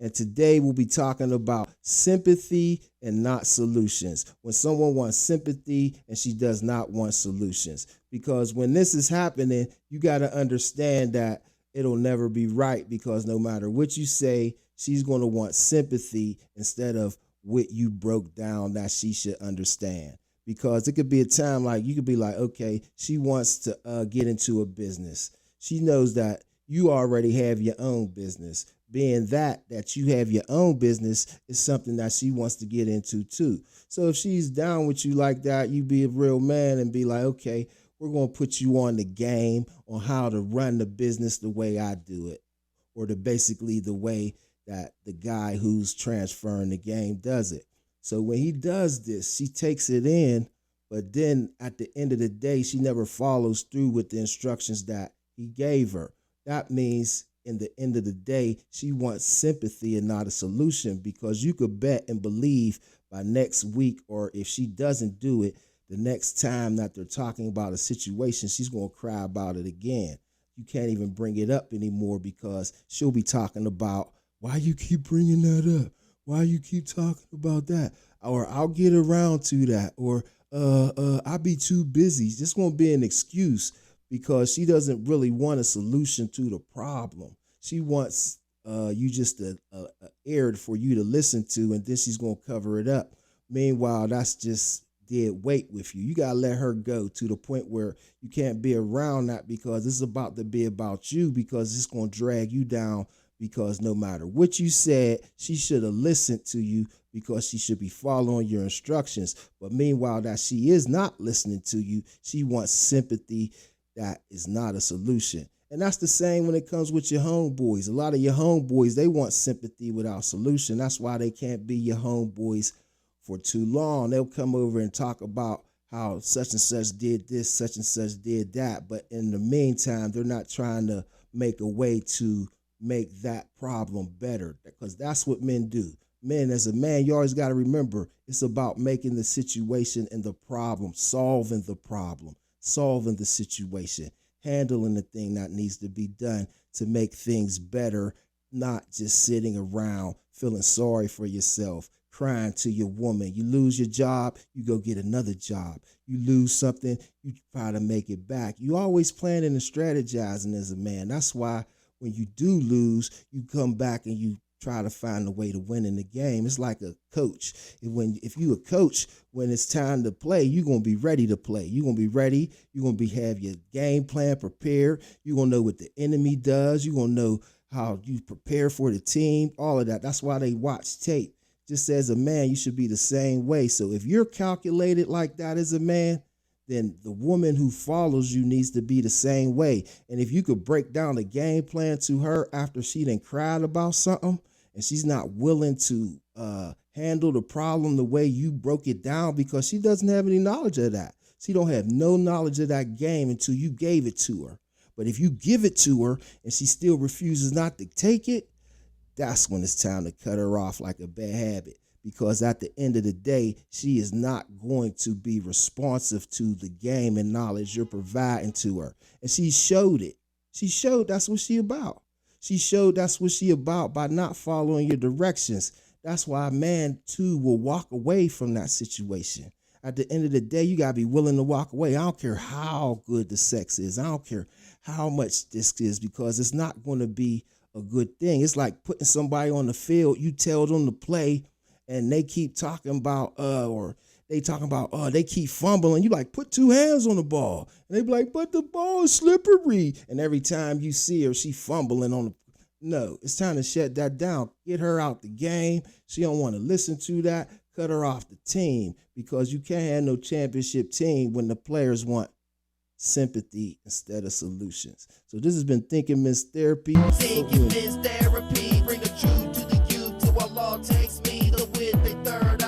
And today we'll be talking about sympathy and not solutions. When someone wants sympathy and she does not want solutions. Because when this is happening, you got to understand that it'll never be right, because no matter what you say, she's going to want sympathy instead of what you broke down that she should understand. Because it could be a time like you could be like, okay, she wants to get into a business. She knows that you already have your own business. Being that you have your own business is something that she wants to get into too. So if she's down with you like that, you be a real man and be like, okay, we're going to put you on the game on how to run the business the way I do it, or basically the way that the guy who's transferring the game does it. So when he does this, she takes it in, but then at the end of the day, she never follows through with the instructions that he gave her. That means in the end of the day, she wants sympathy and not a solution, because you could bet and believe by next week, or if she doesn't do it, the next time that they're talking about a situation, she's going to cry about it again. You can't even bring it up anymore, because she'll be talking about, why you keep bringing that up? Why you keep talking about that? Or I'll get around to that. Or I'll be too busy. It's just going to be an excuse, because she doesn't really want a solution to the problem. She wants you just a air for you to listen to, and then she's going to cover it up. Meanwhile, that's just dead weight with you. You got to let her go to the point where you can't be around that, because it's about to be about you, because it's going to drag you down. Because no matter what you said, she should have listened to you, because she should be following your instructions. But meanwhile, that she is not listening to you, she wants sympathy. That is not a solution. And that's the same when it comes with your homeboys. A lot of your homeboys, they want sympathy without solution. That's why they can't be your homeboys for too long. They'll come over and talk about how such and such did this, such and such did that. But in the meantime, they're not trying to make a way to make that problem better, because that's what men do. Men, as a man, you always got to remember, it's about making the situation and the problem, solving the problem, solving the situation, handling the thing that needs to be done to make things better, not just sitting around feeling sorry for yourself, crying to your woman. You lose your job, you go get another job. You lose something, you try to make it back. You always planning and strategizing as a man. That's why when you do lose, you come back and you try to find a way to win in the game. It's like a coach. If you a coach, when it's time to play, you're going to be ready to play. You're going to be ready. You're going to have your game plan prepared. You're going to know what the enemy does. You're going to know how you prepare for the team, all of that. That's why they watch tape. Just as a man, you should be the same way. So if you're calculated like that as a man, then the woman who follows you needs to be the same way. And if you could break down the game plan to her after she done cried about something, and she's not willing to handle the problem the way you broke it down, because she doesn't have any knowledge of that. She don't have no knowledge of that game until you gave it to her. But if you give it to her and she still refuses not to take it, that's when it's time to cut her off like a bad habit. Because at the end of the day, she is not going to be responsive to the game and knowledge you're providing to her. And she showed it. She showed that's what she about. She showed that's what she about by not following your directions. That's why a man, too, will walk away from that situation. At the end of the day, you got to be willing to walk away. I don't care how good the sex is. I don't care how much this is, because it's not going to be a good thing. It's like putting somebody on the field. You tell them to play, and they keep talking about, they keep fumbling. You like, put two hands on the ball. And they be like, but the ball is slippery. And every time you see her, she fumbling on the, no, it's time to shut that down. Get her out the game. She don't want to listen to that. Cut her off the team, because you can't have no championship team when the players want sympathy instead of solutions. So this has been Thinking Men's Therapy. Thinking Men's Therapy, bring the truth to the youth till our law takes me to with the third